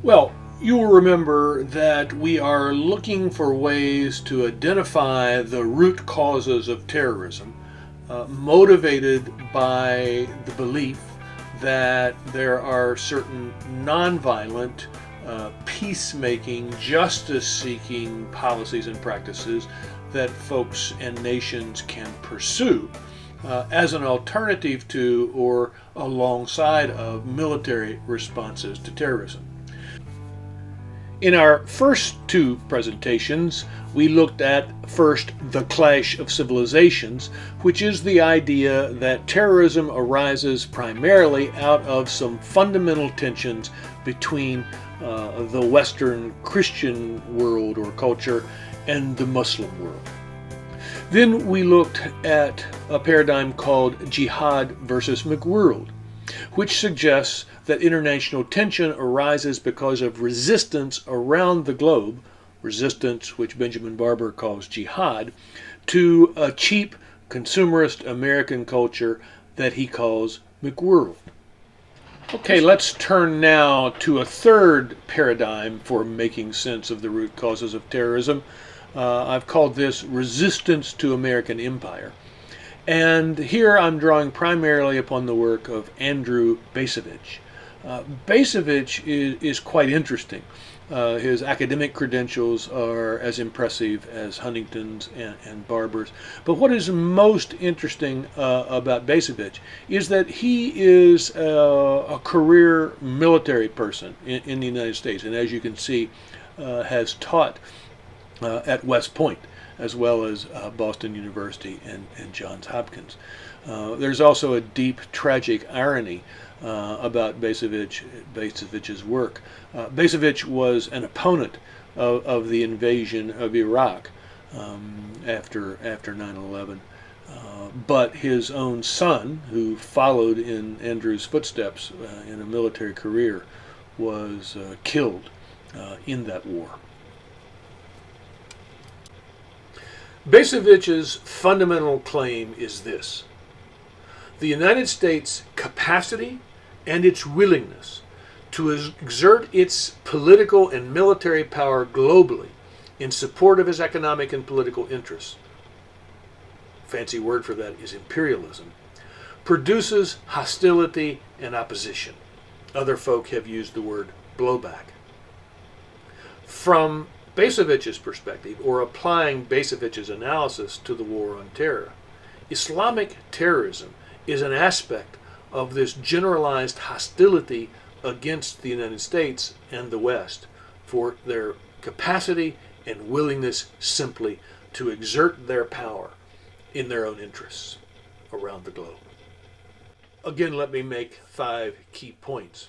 Well, you will remember that we are looking for ways to identify the root causes of terrorism, motivated by the belief that there are certain nonviolent, peacemaking, justice seeking policies and practices that folks and nations can pursue as an alternative to or alongside of military responses to terrorism. In our first two presentations, we looked at first the clash of civilizations, which is the idea that terrorism arises primarily out of some fundamental tensions between the Western Christian world or culture and the Muslim world. Then we looked at a paradigm called jihad versus McWorld, which suggests that international tension arises because of resistance around the globe, resistance which Benjamin Barber calls jihad, to a cheap consumerist American culture that he calls McWorld. Okay, let's turn now to a third paradigm for making sense of the root causes of terrorism. I've called this resistance to American empire. And here I'm drawing primarily upon the work of Andrew Bacevich. Bacevich is quite interesting. His academic credentials are as impressive as Huntington's and Barber's. But what is most interesting about Bacevich is that he is a career military person in the United States, and as you can see, has taught at West Point, as well as Boston University and Johns Hopkins. There's also a deep tragic irony about Bacevich's work. Bacevich was an opponent of the invasion of Iraq after 9/11, but his own son, who followed in Andrew's footsteps in a military career, was killed in that war. Bacevich's fundamental claim is this: the United States' capacity and its willingness to exert its political and military power globally in support of its economic and political interests, fancy word for that is imperialism, produces hostility and opposition. Other folk have used the word blowback. From Bacevich's perspective, or applying Bacevich's analysis to the war on terror, Islamic terrorism is an aspect of this generalized hostility against the United States and the West for their capacity and willingness simply to exert their power in their own interests around the globe. Again, let me make 5 key points.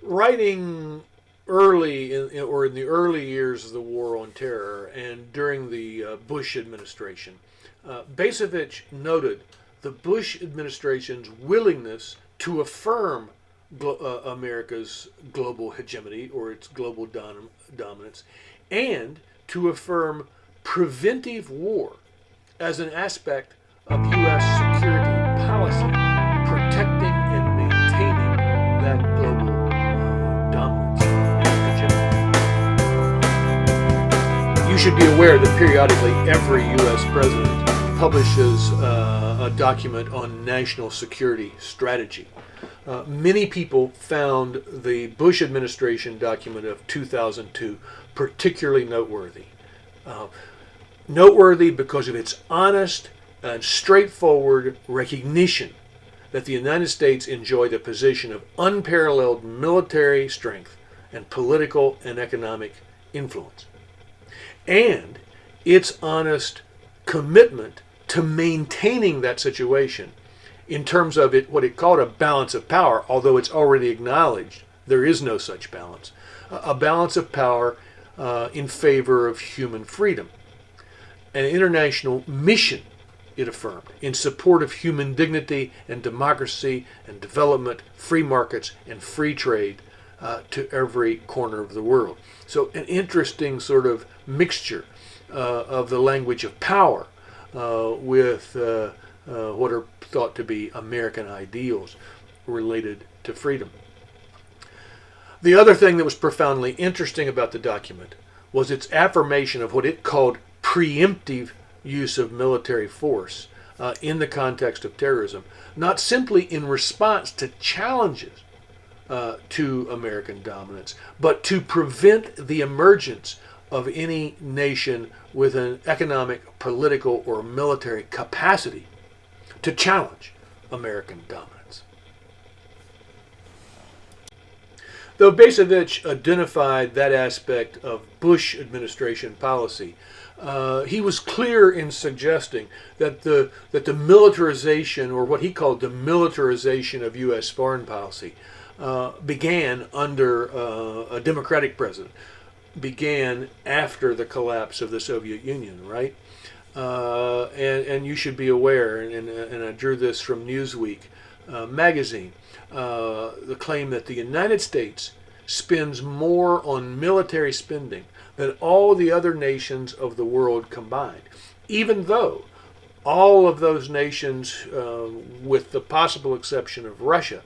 Writing early in the early years of the war on terror and during the Bush administration, Bacevich noted the Bush administration's willingness to affirm America's global hegemony or its global dominance, and to affirm preventive war as an aspect of U.S. security policy, protecting and maintaining that global dominance and hegemony. You should be aware that periodically every U.S. president publishes a document on national security strategy. Many people found the Bush administration document of 2002 particularly noteworthy. Noteworthy because of its honest and straightforward recognition that the United States enjoyed a position of unparalleled military strength and political and economic influence, and its honest commitment to maintaining that situation in terms of what it called a balance of power, although it's already acknowledged there is no such balance, a balance of power in favor of human freedom. An international mission, it affirmed, in support of human dignity and democracy and development, free markets and free trade to every corner of the world. So an interesting sort of mixture of the language of power with what are thought to be American ideals related to freedom. The other thing that was profoundly interesting about the document was its affirmation of what it called preemptive use of military force in the context of terrorism, not simply in response to challenges to American dominance, but to prevent the emergence of any nation with an economic, political, or military capacity to challenge American dominance. Though Bacevich identified that aspect of Bush administration policy, he was clear in suggesting that the militarization, or what he called the militarization of U.S. foreign policy, began under a Democratic president, began after the collapse of the Soviet Union, right? And you should be aware, and I drew this from Newsweek magazine, the claim that the United States spends more on military spending than all the other nations of the world combined, even though all of those nations, with the possible exception of Russia,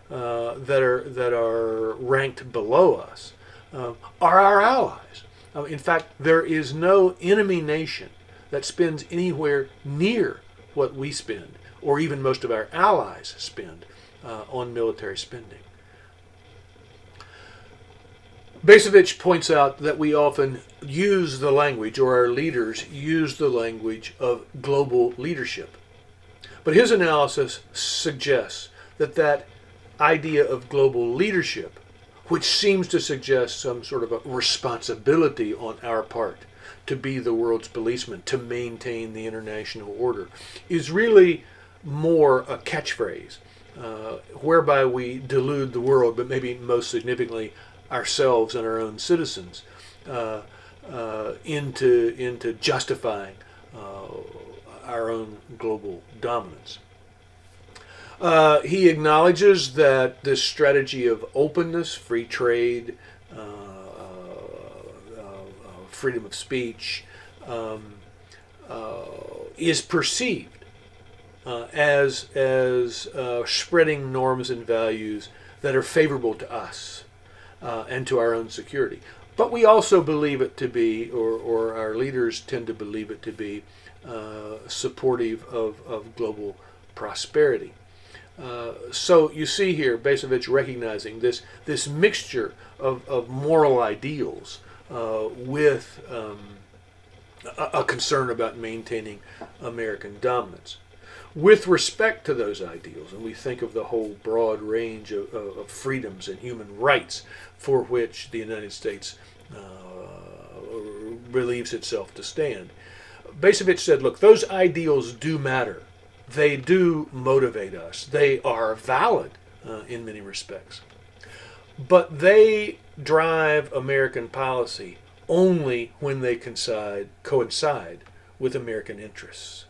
that are ranked below us, are our allies. In fact, there is no enemy nation that spends anywhere near what we spend, or even most of our allies spend, on military spending. Bacevich points out that we often use the language, or our leaders use the language of global leadership. But his analysis suggests that idea of global leadership, which seems to suggest some sort of a responsibility on our part to be the world's policeman, to maintain the international order, is really more a catchphrase, whereby we delude the world, but maybe most significantly ourselves and our own citizens, into justifying our own global dominance. He acknowledges that this strategy of openness, free trade, freedom of speech, is perceived as spreading norms and values that are favorable to us and to our own security. But we also believe it to be, or our leaders tend to believe it to be, supportive of global prosperity. So you see here Bacevich recognizing this mixture of moral ideals with a concern about maintaining American dominance. With respect to those ideals, and we think of the whole broad range of freedoms and human rights for which the United States relieves itself to stand, Bacevich said, look, those ideals do matter. They do motivate us. They are valid in many respects. But they drive American policy only when they coincide with American interests.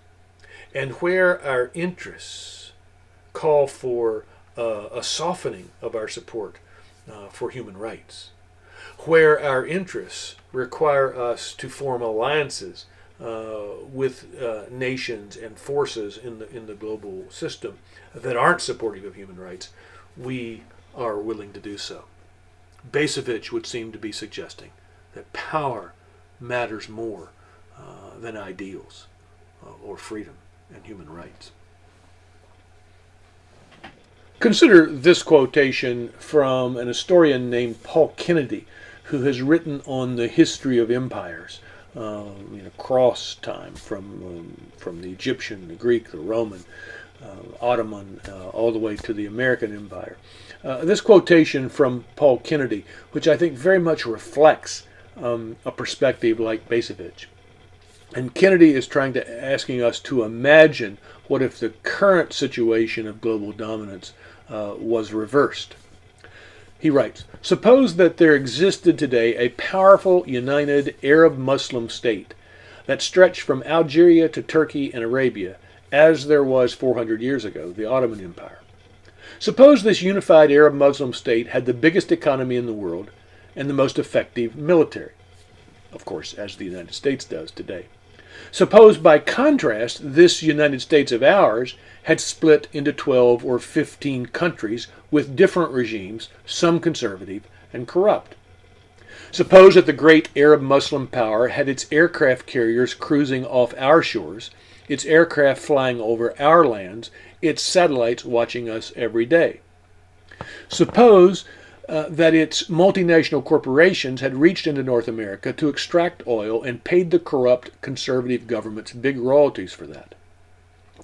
And where our interests call for a softening of our support for human rights, where our interests require us to form alliances with nations and forces in the global system that aren't supportive of human rights, we are willing to do so. Bacevich would seem to be suggesting that power matters more than ideals or freedom and human rights. Consider this quotation from an historian named Paul Kennedy, who has written on the history of empires, cross time from the Egyptian, the Greek, the Roman, Ottoman, all the way to the American Empire. This quotation from Paul Kennedy, which I think very much reflects a perspective like Bacevich. And Kennedy is asking us to imagine what if the current situation of global dominance was reversed. He writes, suppose that there existed today a powerful, united Arab-Muslim state that stretched from Algeria to Turkey and Arabia, as there was 400 years ago, the Ottoman Empire. Suppose this unified Arab-Muslim state had the biggest economy in the world and the most effective military, of course, as the United States does today. Suppose, by contrast, this United States of ours had split into 12 or 15 countries with different regimes, some conservative and corrupt. Suppose that the great Arab Muslim power had its aircraft carriers cruising off our shores, its aircraft flying over our lands, its satellites watching us every day. Suppose that its multinational corporations had reached into North America to extract oil and paid the corrupt conservative governments big royalties for that.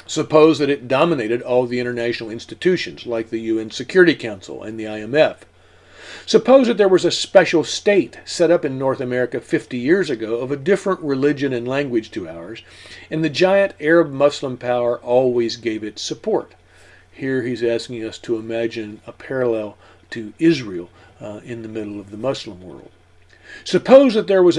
Suppose that it dominated all the international institutions like the UN Security Council and the IMF. Suppose that there was a special state set up in North America 50 years ago of a different religion and language to ours, and the giant Arab Muslim power always gave it support. Here he's asking us to imagine a parallel to Israel in the middle of the Muslim world. Suppose that there was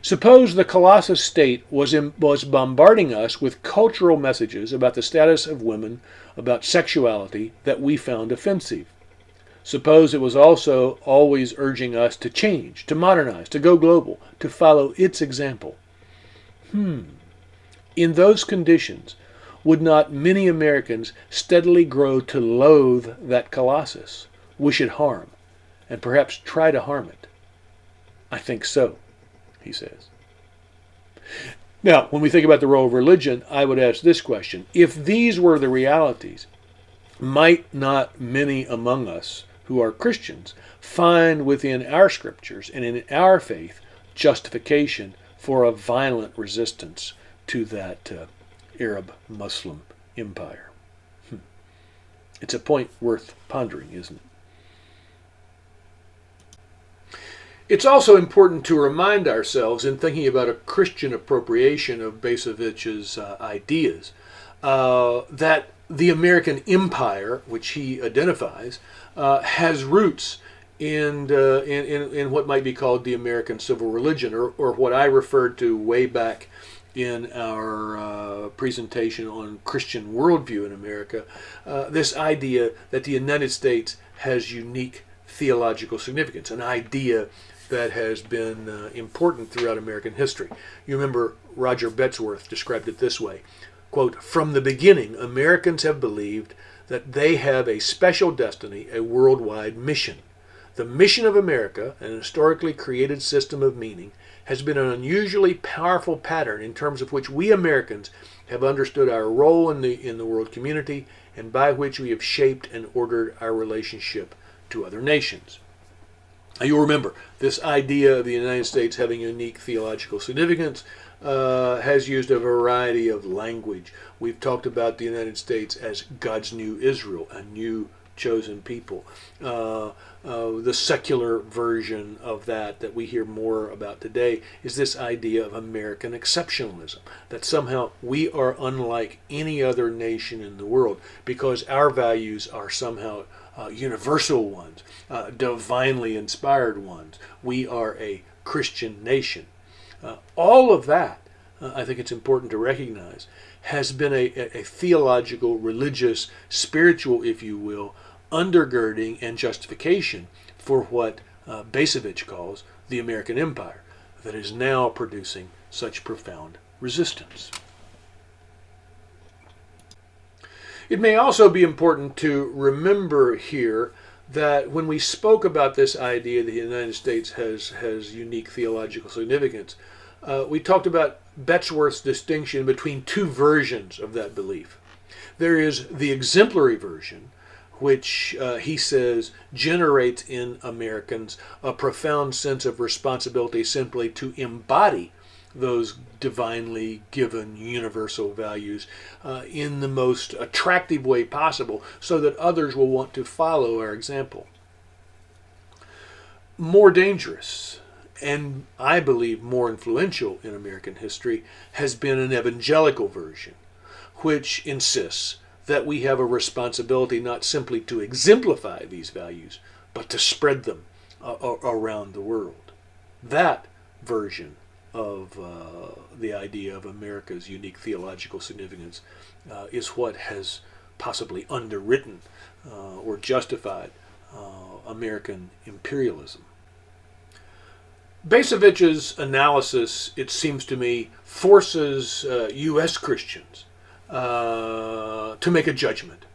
suppose the Colossus state was bombarding us with cultural messages about the status of women, about sexuality that we found offensive. Suppose it was also always urging us to change, to modernize, to go global, to follow its example. In those conditions, would not many Americans steadily grow to loathe that Colossus, wish it harm, and perhaps try to harm it? I think so, he says. Now, when we think about the role of religion, I would ask this question. If these were the realities, might not many among us who are Christians find within our scriptures and in our faith justification for a violent resistance to that Arab Muslim empire? It's a point worth pondering, isn't it? It's also important to remind ourselves in thinking about a Christian appropriation of Bacevich's ideas that the American empire, which he identifies, has roots in what might be called the American civil religion, or what I referred to way back in our presentation on Christian worldview in America, this idea that the United States has unique theological significance, an idea that has been important throughout American history. You remember Roger Betzworth described it this way, quote, "From the beginning, Americans have believed that they have a special destiny, a worldwide mission. The mission of America, an historically created system of meaning, has been an unusually powerful pattern in terms of which we Americans have understood our role in the world community, and by which we have shaped and ordered our relationship to other nations." Now, you'll remember, this idea of the United States having unique theological significance has used a variety of language. We've talked about the United States as God's new Israel, a new chosen people. The secular version of that we hear more about today is this idea of American exceptionalism, that somehow we are unlike any other nation in the world because our values are somehow universal ones, divinely inspired ones. We are a Christian nation. All of that, I think it's important to recognize, has been a theological, religious, spiritual, if you will, undergirding and justification for what Bacevich calls the American empire, that is now producing such profound resistance. It may also be important to remember here that when we spoke about this idea that the United States has unique theological significance, we talked about Betzworth's distinction between two versions of that belief. There is the exemplary version, which he says generates in Americans a profound sense of responsibility simply to embody those divinely given universal values in the most attractive way possible so that others will want to follow our example. More dangerous, and I believe more influential in American history, has been an evangelical version, which insists that we have a responsibility not simply to exemplify these values, but to spread them around the world. That version of the idea of America's unique theological significance is what has possibly underwritten or justified American imperialism. Bacevich's analysis, it seems to me, forces U.S. Christians to make a judgment.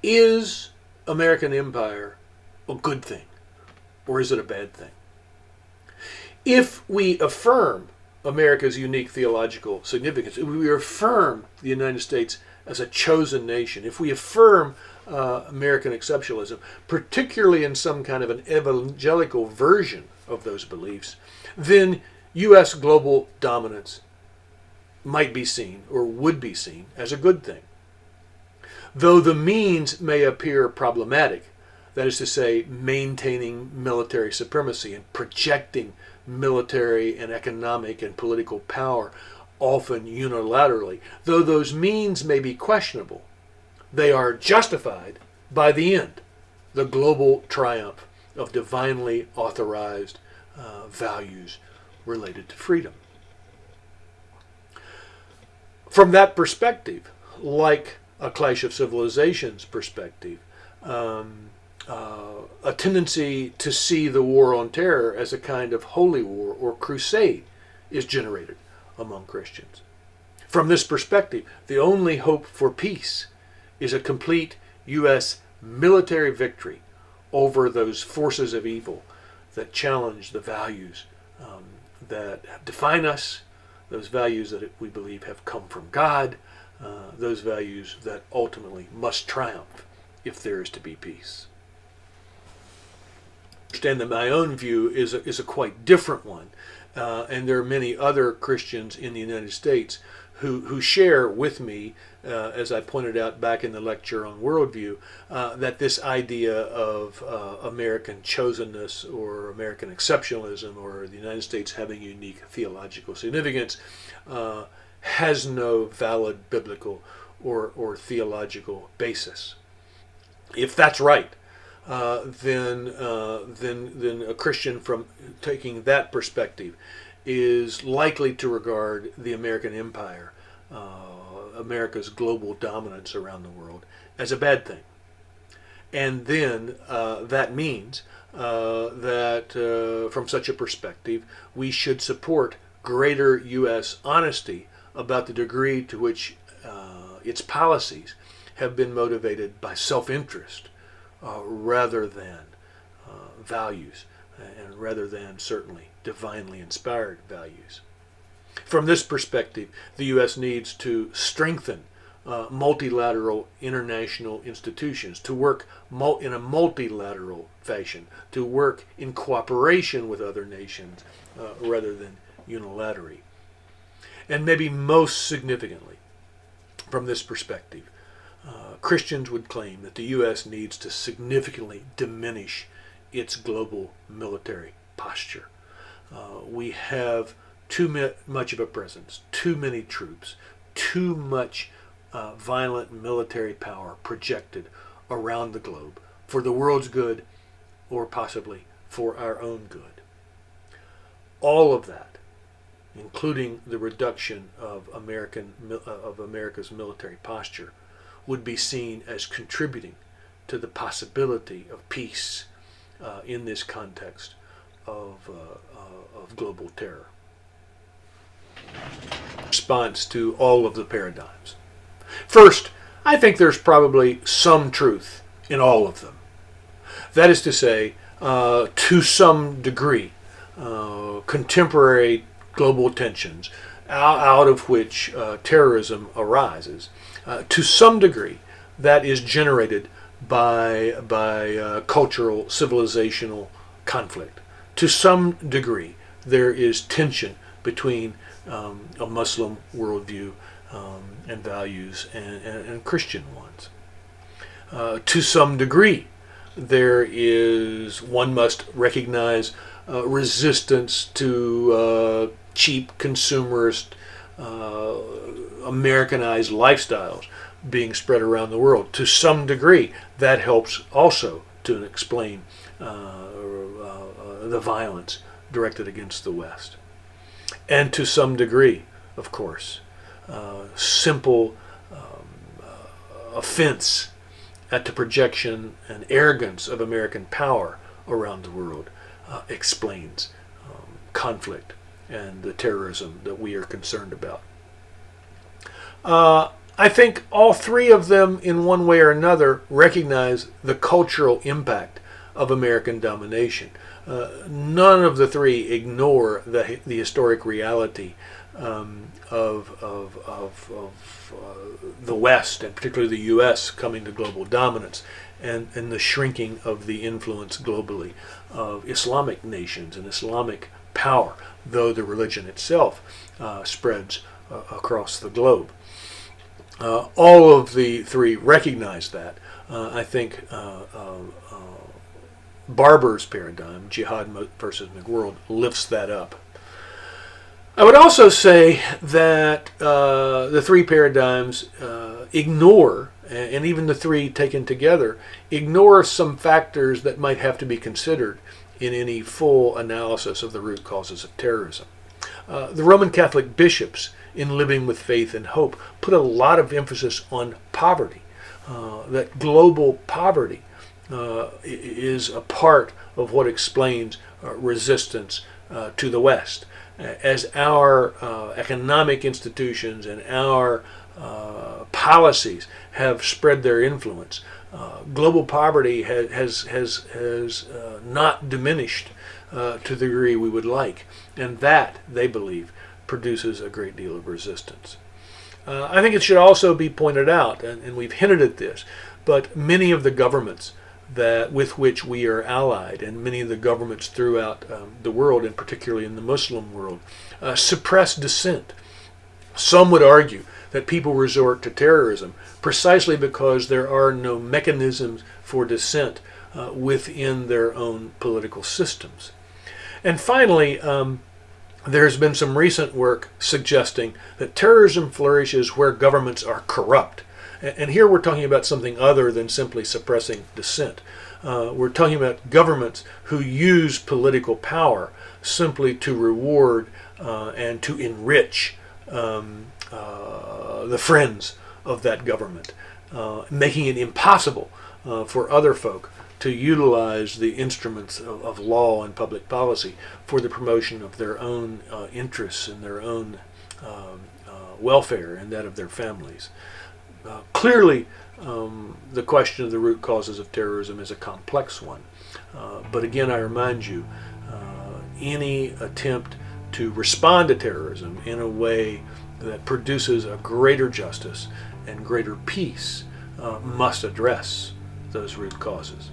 Is American empire a good thing, or is it a bad thing? If we affirm America's unique theological significance, if we affirm the United States as a chosen nation, if we affirm American exceptionalism, particularly in some kind of an evangelical version of those beliefs, then U.S. global dominance might be seen, or would be seen, as a good thing. Though the means may appear problematic, that is to say, maintaining military supremacy and projecting military and economic and political power, often unilaterally, though those means may be questionable, they are justified by the end, the global triumph of divinely authorized values related to freedom. From that perspective, like a Clash of Civilizations perspective, a tendency to see the war on terror as a kind of holy war or crusade is generated among Christians. From this perspective, the only hope for peace is a complete U.S. military victory over those forces of evil that challenge the values that define us, those values that we believe have come from God, those values that ultimately must triumph if there is to be peace. I understand that my own view is a quite different one, and there are many other Christians in the United States who share with me, as I pointed out back in the lecture on worldview, that this idea of American chosenness or American exceptionalism or the United States having unique theological significance has no valid biblical or theological basis. If that's right, then a Christian from taking that perspective is likely to regard the American empire, America's global dominance around the world, as a bad thing. And then that means that from such a perspective, we should support greater U.S. honesty about the degree to which its policies have been motivated by self-interest rather than values, and rather than certainly divinely inspired values. From this perspective, the U.S. needs to strengthen multilateral international institutions, to work in a multilateral fashion, to work in cooperation with other nations rather than unilaterally. And maybe most significantly, from this perspective, Christians would claim that the U.S. needs to significantly diminish its global military posture. We have too much of a presence, too many troops, too much violent military power projected around the globe for the world's good or possibly for our own good. All of that, including the reduction of America's military posture, would be seen as contributing to the possibility of peace in this context of global terror. Response to all of the paradigms. First, I think there's probably some truth in all of them. That is to say, to some degree, contemporary global tensions out of which terrorism arises, to some degree, that is generated by cultural, civilizational conflict. To some degree, there is tension between a Muslim worldview and values and Christian ones. To some degree, one must recognize resistance to cheap consumerist Americanized lifestyles being spread around the world. To some degree, that helps also to explain the violence directed against the West. And to some degree, of course, simple offense at the projection and arrogance of American power around the world explains conflict and the terrorism that we are concerned about. I think all three of them, in one way or another, recognize the cultural impact of American domination. None of the three ignore the historic reality of the West, and particularly the U.S., coming to global dominance, and the shrinking of the influence globally of Islamic nations and Islamic power, though the religion itself spreads across the globe. All of the three recognize that. I think Barber's paradigm, Jihad versus McWorld, lifts that up. I would also say that the three paradigms ignore, and even the three taken together, ignore some factors that might have to be considered in any full analysis of the root causes of terrorism. The Roman Catholic bishops, in Living with Faith and Hope, put a lot of emphasis on poverty, that global poverty is a part of what explains resistance to the West. As our economic institutions and our policies have spread their influence, global poverty has not diminished to the degree we would like, and that, they believe, produces a great deal of resistance. I think it should also be pointed out, and we've hinted at this, but many of the governments with which we are allied, and many of the governments throughout the world, and particularly in the Muslim world, suppress dissent. Some would argue that people resort to terrorism precisely because there are no mechanisms for dissent within their own political systems. And finally, there's been some recent work suggesting that terrorism flourishes where governments are corrupt. And here we're talking about something other than simply suppressing dissent. We're talking about governments who use political power simply to reward and to enrich the friends of that government, making it impossible for other folk to utilize the instruments of law and public policy for the promotion of their own interests and their own welfare and that of their families. Clearly, the question of the root causes of terrorism is a complex one. But again, I remind you, any attempt to respond to terrorism in a way that produces a greater justice and greater peace must address those root causes.